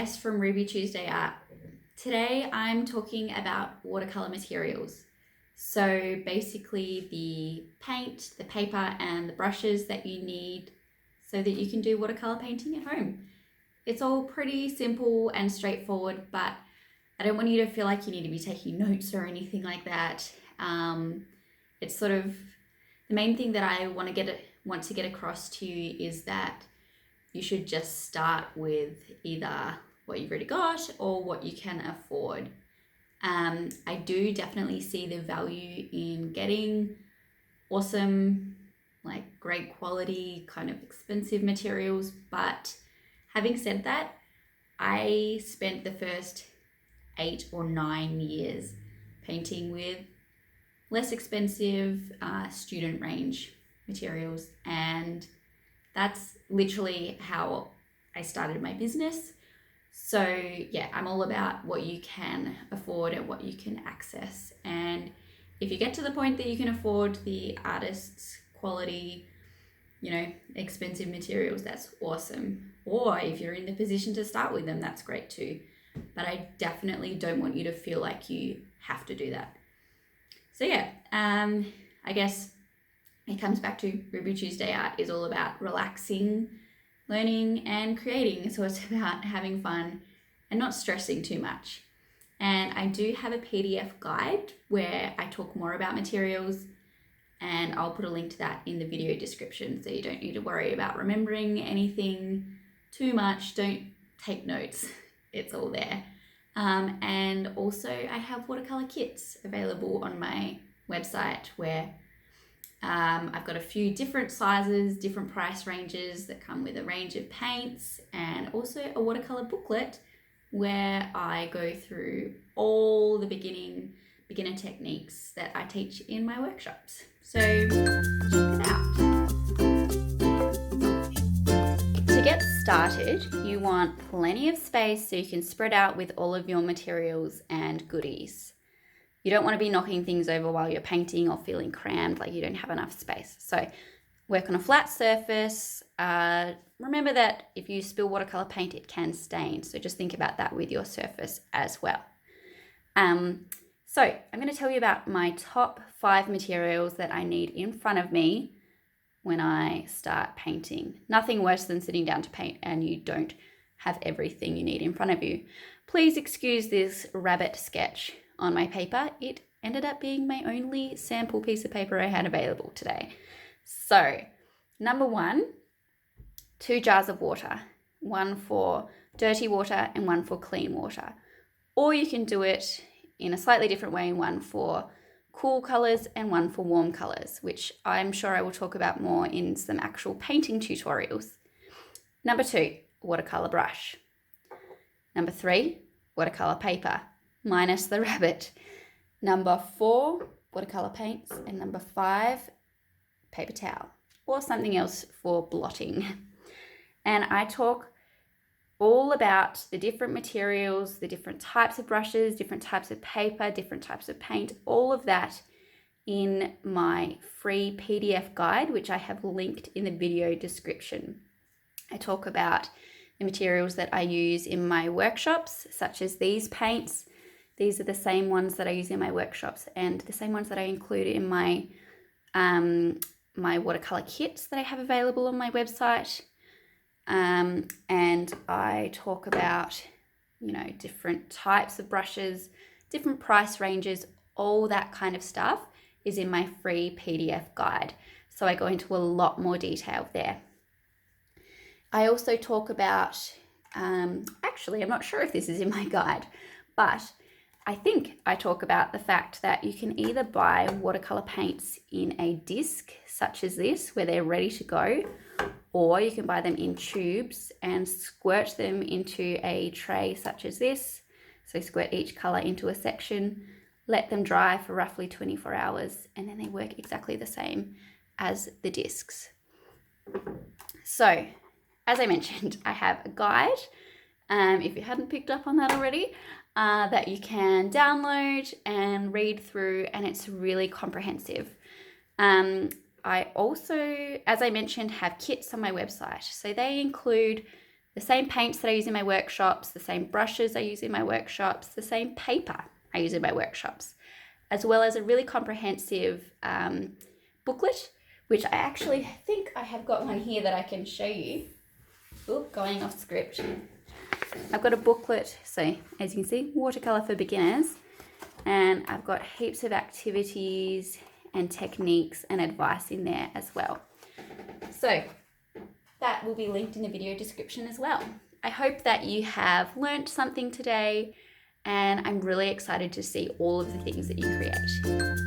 Tess from Ruby Tuesday Art. Today I'm talking about watercolour materials. So basically the paint, the paper and the brushes that you need so that you can do watercolour painting at home. It's all pretty simple and straightforward, but I don't want you to feel like you need to be taking notes or anything like that. It's sort of the main thing that I want to get across to you is that you should just start with either what you've already got or what you can afford. I do definitely see the value in getting awesome, like great quality, kind of expensive materials. But having said that, I spent the first 8 or 9 years painting with less expensive student range materials, and that's literally how I started my business. So yeah, I'm all about what you can afford and what you can access. And if you get to the point that you can afford the artist's quality, expensive materials, that's awesome. Or if you're in the position to start with them, that's great too. But I definitely don't want you to feel like you have to do that. So yeah, I guess it comes back to Ruby Tuesday Art is all about relaxing, learning and creating. So it's about having fun and not stressing too much. And I do have a PDF guide where I talk more about materials, and I'll put a link to that in the video description, so you don't need to worry about remembering anything too much. Don't take notes, it's all there. And also I have watercolor kits available on my website where I've got a few different sizes, different price ranges that come with a range of paints, and also a watercolor booklet where I go through all the beginner techniques that I teach in my workshops. So check it out. To get started, you want plenty of space so you can spread out with all of your materials and goodies. You don't want to be knocking things over while you're painting or feeling crammed like you don't have enough space. So work on a flat surface. Remember that if you spill watercolor paint, it can stain. So just think about that with your surface as well. So I'm going to tell you about my top 5 materials that I need in front of me when I start painting. Nothing worse than sitting down to paint and you don't have everything you need in front of you. Please excuse this rabbit sketch on my paper. It ended up being my only sample piece of paper I had available today. So, number 1, 2 jars of water, one for dirty water and one for clean water. Or you can do it in a slightly different way, one for cool colors and one for warm colors, which I'm sure I will talk about more in some actual painting tutorials. Number 2, watercolor brush. Number 3, watercolor paper, minus the rabbit. Number 4, watercolor paints. And number 5, paper towel or something else for blotting. And I talk all about the different materials, the different types of brushes, different types of paper, different types of paint, all of that in my free PDF guide, which I have linked in the video description. I talk about the materials that I use in my workshops, such as these paints. These are the same ones that I use in my workshops and the same ones that I include in my my watercolor kits that I have available on my website. And I talk about, different types of brushes, different price ranges, all that kind of stuff is in my free PDF guide. So I go into a lot more detail there. I also talk about, actually, I'm not sure if this is in my guide, but I think I talk about the fact that you can either buy watercolor paints in a disc such as this, where they're ready to go, or you can buy them in tubes and squirt them into a tray such as this. So squirt each color into a section, let them dry for roughly 24 hours, and then they work exactly the same as the discs. So, as I mentioned, I have a guide, if you hadn't picked up on that already, that you can download and read through, and it's really comprehensive. I also, as I mentioned, have kits on my website. So they include The same paints that I use in my workshops, the same brushes I use in my workshops, the same paper I use in my workshops, as well as a really comprehensive booklet, which I actually think I have got one here that I can show you. Oop, going off script. I've got a booklet, so as you can see, watercolour for beginners, and I've got heaps of activities and techniques and advice in there as well. So that will be linked in the video description as well. I hope that you have learnt something today, and I'm really excited to see all of the things that you create.